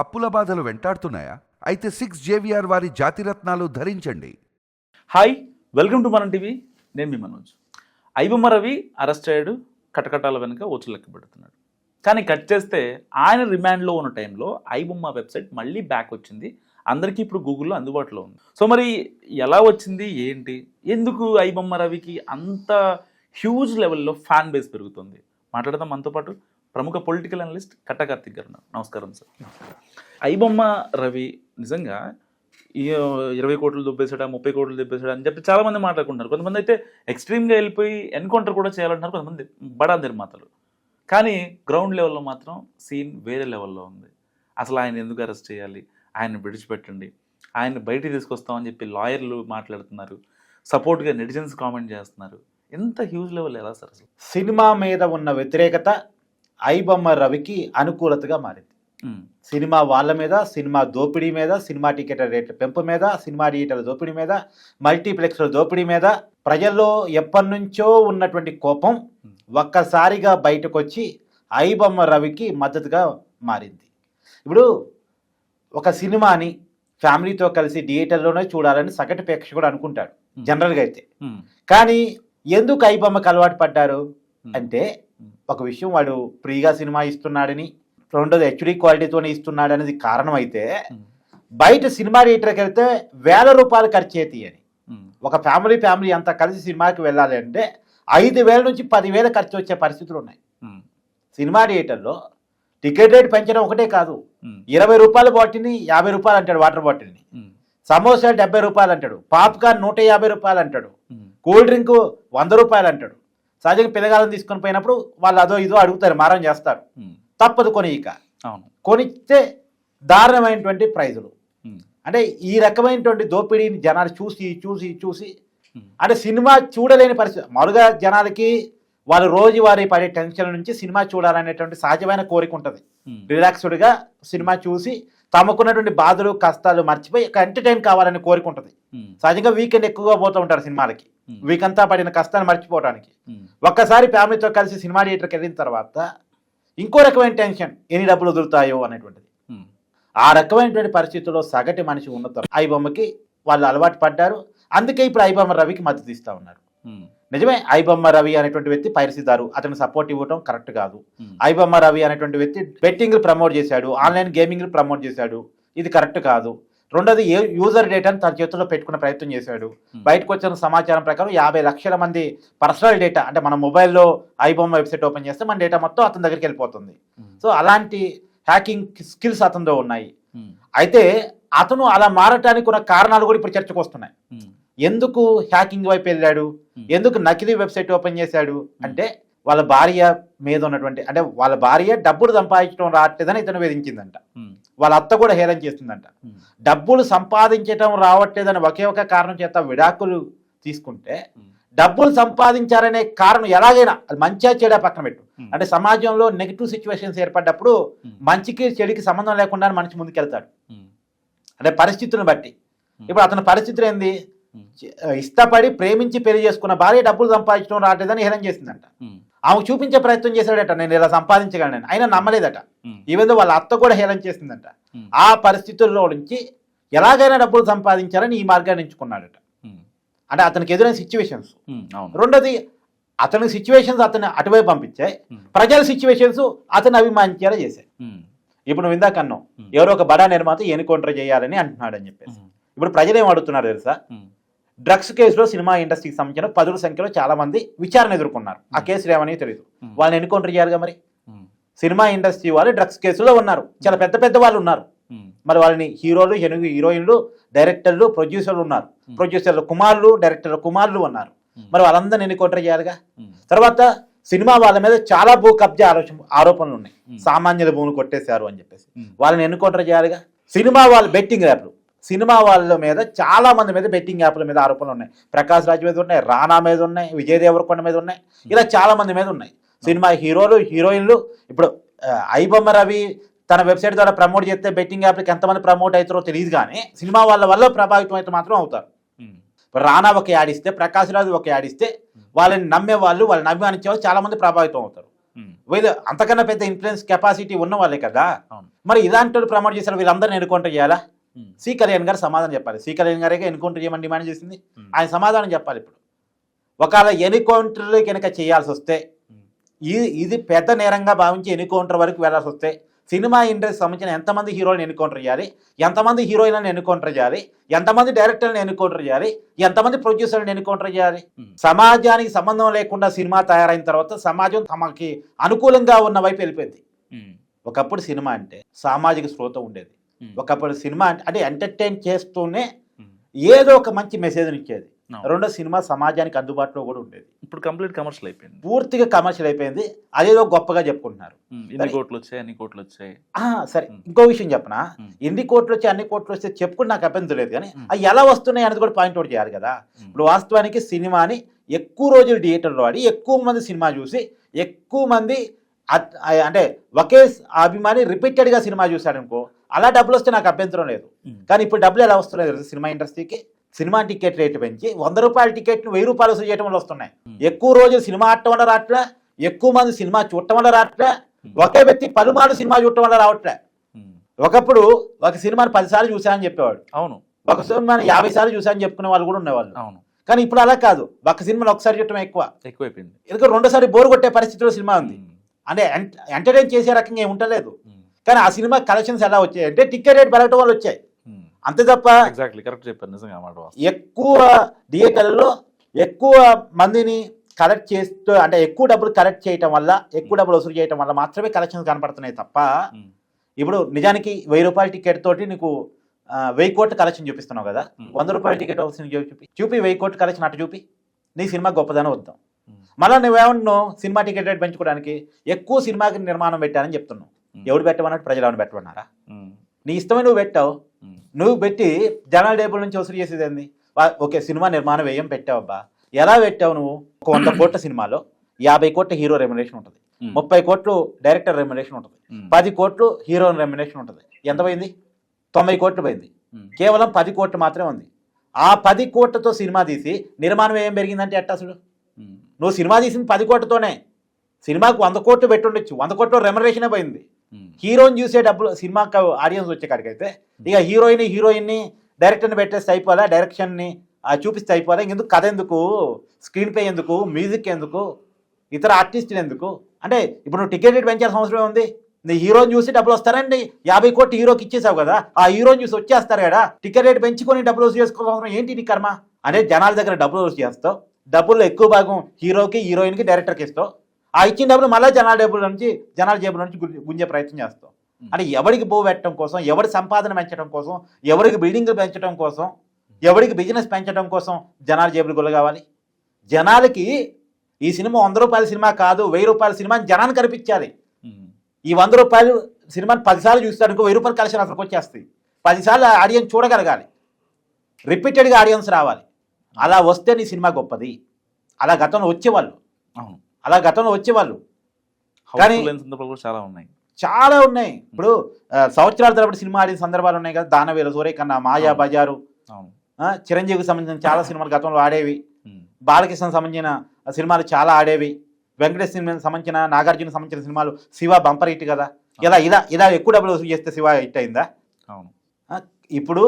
అప్పుల బాధలు వెంటాడుతున్నాయా? అయితే 6 JVR వారి జాతిరత్నాలు ధరించండి. హాయ్, వెల్కమ్ టు మనం టీవీ. నేను మీ మనోజ్. ఐబొమ్మ రవి అరెస్ట్ అయ్యాడు, కటకటాల వెనుక ఓట్లు లెక్క పెడుతున్నాడు. కానీ కట్ చేస్తే ఆయన రిమాండ్లో ఉన్న టైంలో ఐబొమ్మ వెబ్సైట్ మళ్ళీ బ్యాక్ వచ్చింది. అందరికీ ఇప్పుడు గూగుల్లో అందుబాటులో ఉంది. సో మరి ఎలా వచ్చింది, ఏంటి, ఎందుకు ఐబొమ్మ రవికి అంత హ్యూజ్ లెవెల్లో ఫ్యాన్ బేస్ పెరుగుతుంది? మాట్లాడదాం. మనతో పాటు ప్రముఖ పొలిటికల్ అనలిస్ట్ కట్టా కార్తిక్ గారు ఉన్నారు. నమస్కారం సార్. ఐబొమ్మ రవి నిజంగా 20 కోట్లు దుబ్బేసాడా, 30 కోట్లు దుబ్బేసాడా అని చెప్పి చాలామంది మాట్లాడుకుంటున్నారు. కొంతమంది అయితే ఎక్స్ట్రీమ్గా వెళ్ళిపోయి ఎన్కౌంటర్ కూడా చేయాలంటున్నారు, కొంతమంది బడా నిర్మాతలు. కానీ గ్రౌండ్ లెవెల్లో మాత్రం సీన్ వేరే లెవెల్లో ఉంది. అసలు ఆయన ఎందుకు అరెస్ట్ చేయాలి, ఆయన విడిచిపెట్టండి, ఆయన బయటికి తీసుకొస్తామని చెప్పి లాయర్లు మాట్లాడుతున్నారు, సపోర్ట్గా నెటిజన్స్ కామెంట్ చేస్తున్నారు. ఎంత హ్యూజ్ లెవెల్ ఎలా సార్? అసలు సినిమా మీద ఉన్న వ్యతిరేకత ఐబొమ్మ రవికి అనుకూలతగా మారింది. సినిమా వాళ్ళ మీద, సినిమా దోపిడీ మీద, సినిమా టికెట్ల రేట్ల పెంపు మీద, సినిమా థియేటర్ల దోపిడీ మీద, మల్టీప్లెక్స్ల దోపిడీ మీద ప్రజల్లో ఎప్పటి నుంచో ఉన్నటువంటి కోపం ఒక్కసారిగా బయటకు వచ్చి ఐబొమ్మ రవికి మద్దతుగా మారింది. ఇప్పుడు ఒక సినిమాని ఫ్యామిలీతో కలిసి థియేటర్లోనే చూడాలని సగటు ప్రేక్షకుడు అనుకుంటాడు జనరల్గా అయితే. కానీ ఎందుకు ఐబొమ్మకి అలవాటు పడ్డారు అంటే, ఒక విషయం, వాడు ఫ్రీగా సినిమా ఇస్తున్నాడని, రెండోది హెచ్డి క్వాలిటీతోనే ఇస్తున్నాడు అనేది కారణం అయితే, బయట సినిమా థియేటర్కి వెళ్తే వేల రూపాయలు ఖర్చు అవుతాయి అని. ఒక ఫ్యామిలీ అంతా కలిసి సినిమాకి వెళ్ళాలి అంటే 5,000 నుంచి 10,000 ఖర్చు వచ్చే పరిస్థితులు ఉన్నాయి. సినిమా థియేటర్లో టికెట్ రేట్ పెంచడం ఒకటే కాదు, 20 రూపాయల బాటిల్ని 50 రూపాయలు అంటాడు, వాటర్ బాటిల్ని. సమోసాలు 70 రూపాయలు అంటాడు, పాప్కార్న్ 150 రూపాయలు అంటాడు, కూల్ డ్రింక్ 100 రూపాయలు అంటాడు. సహజంగా పిల్లగాలను తీసుకొని పోయినప్పుడు వాళ్ళు అదో ఇదో అడుగుతారు, మారం చేస్తారు, తప్పదు కొనిక. కొనిస్తే దారుణమైనటువంటి ప్రైజులు. అంటే ఈ రకమైనటువంటి దోపిడీని జనాలు చూసి అంటే సినిమా చూడలేని పరిస్థితి. మామూలుగా జనాలకి వాళ్ళు రోజువారీ పడే టెన్షన్ నుంచి సినిమా చూడాలనేటువంటి సహజమైన కోరిక ఉంటుంది. రిలాక్స్డ్గా సినిమా చూసి తమకున్నటువంటి బాధలు కష్టాలు మర్చిపోయి ఎంటర్టైన్ కావాలనే కోరిక ఉంటుంది. సహజంగా వీకెండ్ ఎక్కువగా పోతూ ఉంటారు సినిమాలకి, వీక్ అంతా పడిన కష్టాన్ని మర్చిపోవడానికి. ఒక్కసారి ఫ్యామిలీతో కలిసి సినిమా థియేటర్కి వెళ్ళిన తర్వాత ఇంకో రకమైన టెన్షన్, ఎన్ని డబ్బులు వదులుతాయో అనేటువంటిది. ఆ రకమైనటువంటి పరిస్థితుల్లో సగటు మనిషి ఉన్నత ఐబొమ్మకి వాళ్ళు అలవాటు పడ్డారు. అందుకే ఇప్పుడు ఐబొమ్మ రవికి మద్దతు ఇస్తూ ఉన్నారు. నిజమే, ఐబొమ్మ రవి అనేటువంటి వ్యక్తి పైరసీదారు, అతను సపోర్ట్ ఇవ్వడం కరెక్ట్ కాదు. ఐబొమ్మ రవి అనేటువంటి వ్యక్తి బెట్టింగ్ ప్రమోట్ చేశాడు, ఆన్లైన్ గేమింగ్ ప్రమోట్ చేశాడు, ఇది కరెక్ట్ కాదు. రెండోది యూజర్ డేటాను తన చేతుల్లో పెట్టుకునే ప్రయత్నం చేశాడు. బయటకు వచ్చిన సమాచారం ప్రకారం 50 లక్షల మంది పర్సనల్ డేటా, అంటే మన మొబైల్లో ఐబొమ్మ వెబ్సైట్ ఓపెన్ చేస్తే మన డేటా మొత్తం అతని దగ్గరికి వెళ్ళిపోతుంది. సో అలాంటి హ్యాకింగ్ స్కిల్స్ అతనిలో ఉన్నాయి. అయితే అతను అలా మారటానికి ఉన్న కారణాలు కూడా ఇప్పుడు చర్చకు వస్తున్నాయి. ఎందుకు హ్యాకింగ్ వైపు వెళ్ళాడు, ఎందుకు నకిలీ వెబ్సైట్ ఓపెన్ చేశాడు అంటే, వాళ్ళ భార్య మీద ఉన్నటువంటి, అంటే వాళ్ళ భార్య డబ్బులు సంపాదించడం రావట్లేదని ఇతను వేధించిందంట. వాళ్ళ అత్త కూడా హేళన చేస్తుందంట. డబ్బులు సంపాదించడం రావట్లేదని ఒకే ఒక కారణం చేత విడాకులు తీసుకుంటే, డబ్బులు సంపాదించారనే కారణం ఎలాగైనా అది మంచిగా చెడా పక్కన పెట్టు. అంటే సమాజంలో నెగిటివ్ సిచ్యువేషన్స్ ఏర్పడ్డప్పుడు మంచికి చెడుకి సంబంధం లేకుండా మనిషి ముందుకెళ్తాడు, అంటే పరిస్థితులను బట్టి. ఇప్పుడు అతని పరిస్థితులు ఏంది, ఇష్టపడి ప్రేమించి పెళ్లి చేసుకున్న భార్య డబ్బులు సంపాదించడం రావట్లేదని హేళన చేసిందంట. ఆమెకు చూపించే ప్రయత్నం చేశాడట, నేను ఇలా సంపాదించగలను. అయినా నమ్మలేదట. ఈవెన్ వాళ్ళ అత్త కూడా హేళన చేసిందంట. ఆ పరిస్థితుల్లో నుంచి ఎలాగైనా డబ్బులు సంపాదించాలని ఈ మార్గాన్ని ఎంచుకున్నాడట. అంటే అతనికి ఎదురైన సిచ్యువేషన్స్. రెండోది, అతని సిచ్యువేషన్స్ అతన్ని అటువైపు పంపించాయి, ప్రజల సిచ్యువేషన్స్ అతను అభిమానించేలా చేశాయి. ఇప్పుడు నువ్వు ఇందాక అన్నావు, ఎవరో ఒక బడా నిర్మాత ఎన్కౌంటర్ చేయాలని అంటున్నాడు అని చెప్పేసి. ఇప్పుడు ప్రజలు ఏం అడుగుతున్నారు తెలుసా, డ్రగ్స్ కేసులో సినిమా ఇండస్ట్రీకి సంబంధించిన 10ల సంఖ్యలో చాలా మంది విచారణ ఎదుర్కొన్నారు. ఆ కేసులు ఏమని తెలియదు, వాళ్ళని ఎన్కౌంటర్ చేయాలిగా. మరి సినిమా ఇండస్ట్రీ వాళ్ళు డ్రగ్స్ కేసులో ఉన్నారు, చాలా పెద్ద వాళ్ళు ఉన్నారు. మరి వాళ్ళని హీరోలు, హీరోయిన్లు, డైరెక్టర్లు, ప్రొడ్యూసర్లు ఉన్నారు. ప్రొడ్యూసర్లు కుమారులు, డైరెక్టర్ల కుమారులు ఉన్నారు. మరి వాళ్ళందరినీ ఎన్కౌంటర్ చేయాలిగా. తర్వాత సినిమా వాళ్ళ మీద చాలా భూ కబ్జా ఆరోపణలు ఉన్నాయి, సామాన్యుల భూములు కొట్టేశారు అని చెప్పేసి. వాళ్ళని ఎన్కౌంటర్ చేయాలిగా. సినిమా వాళ్ళు బెట్టింగ్ యాప్లు, సినిమా వాళ్ళ మీద చాలా మంది మీద బెట్టింగ్ యాప్ల మీద ఆరోపణలు ఉన్నాయి. ప్రకాష్ రాజ్ మీద ఉన్నాయి, రానా మీద ఉన్నాయి, విజయ్ దేవరకొండ మీద ఉన్నాయి, ఇలా చాలా మంది మీద ఉన్నాయి. సినిమా హీరోలు, హీరోయిన్లు. ఇప్పుడు ఐబొమ్మ రవి తన వెబ్సైట్ ద్వారా ప్రమోట్ చేస్తే బెట్టింగ్ యాప్లకి ఎంతమంది ప్రమోట్ అవుతారో తెలియదు, కానీ సినిమా వాళ్ళ వల్ల ప్రభావితం అయితే మాత్రం అవుతారు. రానా ఒక యాడ్ ఇస్తే, ప్రకాష్ రాజ్ ఒక యాడ్ ఇస్తే వాళ్ళని నమ్మే వాళ్ళు, వాళ్ళని అభిమానించే వాళ్ళు చాలా మంది ప్రభావితం అవుతారు. వీళ్ళు అంతకన్నా పెద్ద ఇన్ఫ్లుయెన్స్ కెపాసిటీ ఉన్న వాళ్ళే కదా. అవును. మరి ఇలాంటి వాళ్ళు ప్రమోట్ చేశారు, వీళ్ళందరినీ ఎన్కౌంటర్ చేయాలా? సి కళ్యాణ్ గారు సమాధానం చెప్పాలి. సి కళ్యాణ్ గారే ఎన్కౌంటర్ చేయమని డిమాండ్ చేసింది. ఆయన సమాధానం చెప్పాలి. ఇప్పుడు ఒకవేళ ఎన్కౌంటర్ కనుక చేయాల్సి వస్తే ఇది పెద్ద నేరంగా భావించి ఎన్కౌంటర్ వరకు వెళ్ళాల్సి వస్తే సినిమా ఇండస్ట్రీకి సంబంధించిన ఎంతమంది హీరోలను ఎన్కౌంటర్ చేయాలి, ఎంతమంది హీరోయిన్లను ఎన్కౌంటర్ చేయాలి, ఎంతమంది డైరెక్టర్లను ఎన్కౌంటర్ చేయాలి, ఎంతమంది ప్రొడ్యూసర్లను ఎన్కౌంటర్ చేయాలి? సమాజానికి సంబంధం లేకుండా సినిమా తయారైన తర్వాత సమాజం తమకి అనుకూలంగా ఉన్న వైపు వెళ్ళిపోయింది. ఒకప్పుడు సినిమా అంటే సామాజిక స్పృహ ఉండేది. ఒకప్పుడు సినిమా అంటే ఎంటర్టైన్ చేస్తూనే ఏదో ఒక మంచి మెసేజ్ ఇచ్చేది. రెండో సినిమా సమాజానికి అందుబాటులో కూడా ఉండేది. ఇప్పుడు కంప్లీట్ కమర్షియల్ అయిపోయింది, పూర్తిగా కమర్షియల్ అయిపోయింది. అదేదో గొప్పగా చెప్పుకుంటున్నారు, ఎన్ని కోట్లు వచ్చాయి అన్ని కోట్లు వచ్చాయి. సరే, ఇంకో విషయం చెప్పనా, ఎన్ని కోట్లు వచ్చాయి అన్ని కోట్లు వస్తే చెప్పుకుని నాకు అభ్యంతరం లేదు, కానీ అవి ఎలా వస్తున్నాయి అనేది కూడా పాయింట్ అవుట్ చేయాలి కదా. ఇప్పుడు వాస్తవానికి సినిమాని ఎక్కువ రోజులు థియేటర్లో ఆడి ఎక్కువ మంది సినిమా చూసి ఎక్కువ మంది అంటే ఒకే అభిమాని రిపీటెడ్గా సినిమా చూశాడు అనుకో, అలా డబ్బులు వస్తే నాకు అభ్యంతరం లేదు. కానీ ఇప్పుడు డబ్బులు ఎలా వస్తున్నాయి సినిమా ఇండస్ట్రీకి? సినిమా టికెట్ రేటు పెంచి 100 రూపాయల టికెట్ను 1000 రూపాయలు వసూలు చేయడం వల్ల వస్తున్నాయి. ఎక్కువ రోజులు సినిమా ఆడటం వల్ల రావట్లే, ఎక్కువ మంది సినిమా చూడటం వల్ల రావట్లే, ఒకే వ్యక్తి పలుమార్లు సినిమా చూడటం వల్ల రావట్లే. ఒకప్పుడు ఒక సినిమాని 10 సార్లు చూసానని చెప్పేవాడు, అవును. ఒక సినిమాని 50 సార్లు చూసానని చెప్పుకునే వాళ్ళు కూడా ఉండేవాళ్ళు, అవును. కానీ ఇప్పుడు అలా కాదు. ఒక సినిమాని ఒకసారి చూడటం ఎక్కువైపోయింది. ఎందుకంటే రెండోసారి బోర్ కొట్టే పరిస్థితిలో సినిమా ఉంది. అంటే ఎంటర్టైన్ చేసే రకంగా ఏమి ఉండలేదు. కానీ ఆ సినిమా కలెక్షన్స్ ఎలా వచ్చాయి అంటే టికెట్ రేట్ పెరగడం వల్ల వచ్చాయి, అంతే తప్ప కరెక్ట్ చెప్పారు, నిజంగా మాట. ఎక్కువ థియేటర్లలో ఎక్కువ మందిని కలెక్ట్ చేస్తూ అంటే ఎక్కువ డబ్బులు కలెక్ట్ చేయటం వల్ల, ఎక్కువ డబ్బులు వసూలు చేయడం వల్ల మాత్రమే కలెక్షన్స్ కనపడుతున్నాయి తప్ప, ఇప్పుడు నిజానికి 1000 రూపాయల టికెట్ తోటి నీకు 1000 కోట్ల కలెక్షన్ చూపిస్తున్నావు కదా, 100 రూపాయల టికెట్ చూపి 1000 కోట్ల కలెక్షన్ అటు చూపి నీ సినిమా గొప్పదనం వద్దాం. మళ్ళీ నువ్వేమన్నావు, సినిమా టికెట్ రేట్ పెంచుకోవడానికి ఎక్కువ సినిమాకి నిర్మాణం పెట్టానని చెప్తున్నావు. ఎవడు పెట్టమన్నట్టు ప్రజలు ఏమైనా పెట్టమన్నారా? నీ ఇష్టమే నువ్వు పెట్టావు. నువ్వు పెట్టి జనాల డేబుల్ నుంచి వసూలు చేసేది ఏంది? ఓకే, సినిమా నిర్మాణం వ్యయం పెట్టావబ్బా, ఎలా పెట్టావు నువ్వు? ఒక 100 కోట్ల సినిమాలో 50 కోట్ల హీరో రెమ్యునరేషన్ ఉంటుంది, 30 కోట్లు డైరెక్టర్ రెమ్యునరేషన్ ఉంటుంది, 10 కోట్లు హీరోయిన్ రెమ్యునరేషన్ ఉంటుంది. ఎంత పోయింది? 90 కోట్లు పోయింది. కేవలం 10 కోట్లు మాత్రమే ఉంది. ఆ 10 కోట్లతో సినిమా తీసి నిర్మాణం వ్యయం పెరిగిందంటే ఎట్ట అసలు? నువ్వు సినిమా తీసింది 10 కోట్లతోనే, సినిమాకు 100 కోట్లు పెట్టుండొచ్చు, 100 కోట్ల రెమ్యునరేషనే పోయింది. హీరోని చూసే డబ్బులు సినిమాకి ఆడియన్స్ వచ్చే కాడికైతే ఇక హీరోయిన్ని డైరెక్టర్ని పెట్టేస్తే అయిపోలే, డైరెక్షన్ని చూపిస్తే అయిపోలే, ఇంకెందుకు కథ ఎందుకు, స్క్రీన్ ప్లే ఎందుకు, మ్యూజిక్ ఎందుకు, ఇతర ఆర్టిస్టులు ఎందుకు? అంటే ఇప్పుడు నువ్వు టికెట్ రేట్ పెంచాల్సిన అవసరం ఉంది? నీ హీరోని చూసి డబ్బులు వస్తారండి. 50 కోట్లు హీరోకి ఇచ్చేసావు కదా, ఆ హీరోని చూసి వచ్చేస్తారు కదా, టికెట్ రేట్ పెంచుకొని డబ్బులు వసూలు చేసుకోవాల్సిన అవసరం ఏంటి నీ కర్మ? అంటే జనాల దగ్గర డబ్బులు వసూలు చేస్తావు, డబ్బుల్లో ఎక్కువ భాగం హీరోకి, హీరోయిన్కి, డైరెక్టర్కి ఇస్తావు, ఆ ఇచ్చిన డబ్బులు మళ్ళీ జనాల జేబుల నుంచి గుంజే ప్రయత్నం చేస్తాం. అంటే ఎవరికి బో పెట్టడం కోసం, ఎవరి సంపాదన పెంచడం కోసం, ఎవరికి బిల్డింగ్లు పెంచడం కోసం, ఎవరికి బిజినెస్ పెంచడం కోసం జనాల జేబులు గుల్ల కావాలి. జనాలకి ఈ సినిమా 100 రూపాయల సినిమా కాదు, 1000 రూపాయల సినిమా జనాన్ని కనిపించాలి. ఈ 100 రూపాయలు సినిమాని 10 సార్లు చూస్తాడు, ఇంకో 1000 రూపాయల కలెక్షన్ అసలుకి వచ్చేస్తాయి. 10 సార్లు ఆడియన్స్ చూడగలగాలి, రిపీటెడ్గా ఆడియన్స్ రావాలి. అలా వస్తే నీ సినిమా గొప్పది. అలా గతంలో వచ్చేవాళ్ళు, కానీ చాలా ఉన్నాయి. ఇప్పుడు సంవత్సరాల తరబడి సినిమా ఆడిన సందర్భాలు ఉన్నాయి కదా, దానవేలు, సూర్యకన్నా, మాయా బజారు, చిరంజీవికి సంబంధించిన చాలా సినిమాలు గతంలో ఆడేవి, బాలకృష్ణకు సంబంధించిన సినిమాలు చాలా ఆడేవి, వెంకటేష్ సినిమాకి సంబంధించిన, నాగార్జున సంబంధించిన సినిమాలు, శివ బంపర్ హిట్ కదా. ఇలా ఎక్కువ డబ్బులు వసూలు చేస్తే శివ హిట్ అయిందా? ఇప్పుడు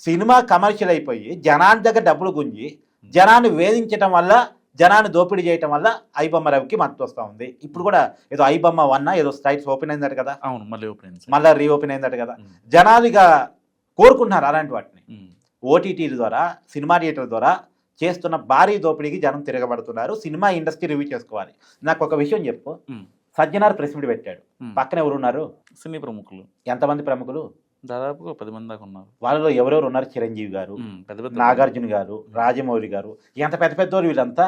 సినిమా కమర్షియల్ అయిపోయి జనాల దగ్గర డబ్బులు గుంజి జనాన్ని వేధించడం వల్ల, జనాన్ని దోపిడీ చేయటం వల్ల ఐబొమ్మ రవికి మద్దతు వస్తూ ఉంది. ఇప్పుడు కూడా ఏదో ఐబొమ్మ 1 ఏదో సైట్స్ ఓపెన్ అయిందట కదా, మళ్ళీ రీఓపెన్ అయిందట కదా. జనాలు ఇక కోరుకుంటున్నారు అలాంటి వాటిని. ఓటీటీల ద్వారా, సినిమా థియేటర్ ద్వారా చేస్తున్న భారీ దోపిడీకి జనం తిరగబడుతున్నారు. సినిమా ఇండస్ట్రీ రివ్యూ చేసుకోవాలి. నాకు ఒక విషయం చెప్పు, సజ్జనార్ ప్రెస్ మీట్ పెట్టాడు, పక్కన ఎవరు ఉన్నారు? సినీ ప్రముఖులు. ఎంతమంది ప్రముఖులు? దాదాపు 10 మంది దాకా ఉన్నారు. వాళ్ళలో ఎవరెవరు ఉన్నారు? చిరంజీవి గారు, నాగార్జున గారు, రాజమౌళి గారు, ఎంత పెద్ద పెద్దోళ్ళు వీళ్ళంతా.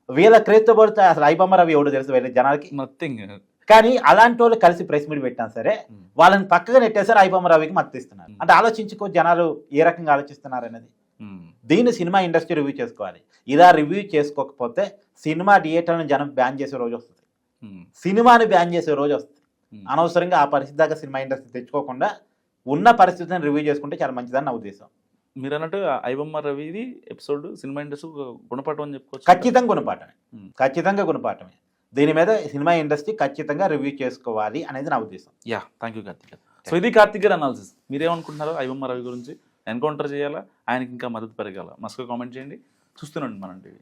వీళ్ళ క్రేజ్తో పడితే అసలు ఐబొమ్మ రవి ఎవడో తెలుసు వీళ్ళ జనాలకి? నథింగ్. కానీ అలాంటి వాళ్ళు కలిసి ప్రెస్ మీట్ పెట్టినా సరే వాళ్ళని పక్కగా నెట్టేసారు, ఐబొమ్మ రవికి మద్దతు ఇస్తున్నారు. అంటే ఆలోచించుకో జనాలు ఏ రకంగా ఆలోచిస్తున్నారు అనేది. దీన్ని సినిమా ఇండస్ట్రీ రివ్యూ చేసుకోవాలి. ఇలా రివ్యూ చేసుకోకపోతే సినిమా థియేటర్లను జనం బ్యాన్ చేసే రోజు వస్తుంది, సినిమాని బ్యాన్ చేసే రోజు వస్తుంది. అనవసరంగా ఆ పరిస్థితి దాకా సినిమా ఇండస్ట్రీ తెచ్చుకోకుండా ఉన్న పరిస్థితిని రివ్యూ చేసుకుంటే చాలా మంచిదని నా ఉద్దేశం. మీరు అన్నట్టు ఐబొమ్మ రవిది ఎపిసోడ్ సినిమా ఇండస్ట్రీ గుణపాఠం అని చెప్పుకోవచ్చు. ఖచ్చితంగా గుణపాఠమే. దీని మీద సినిమా ఇండస్ట్రీ ఖచ్చితంగా రివ్యూ చేసుకోవాలి అనేది నా ఉద్దేశం. యా, థ్యాంక్ యూ కార్తిక్ గారు. సో ఇది కార్తిక్ గారు అనాలిసిస్. మీరేమనుకుంటున్నారు ఐబొమ్మ రవి గురించి? ఎన్కౌంటర్ చేయాలా, ఆయనకి ఇంకా మద్దతు పెరగాల? మస్తుగా కామెంట్ చేయండి. చూస్తున్నాండి మనం టీవీ.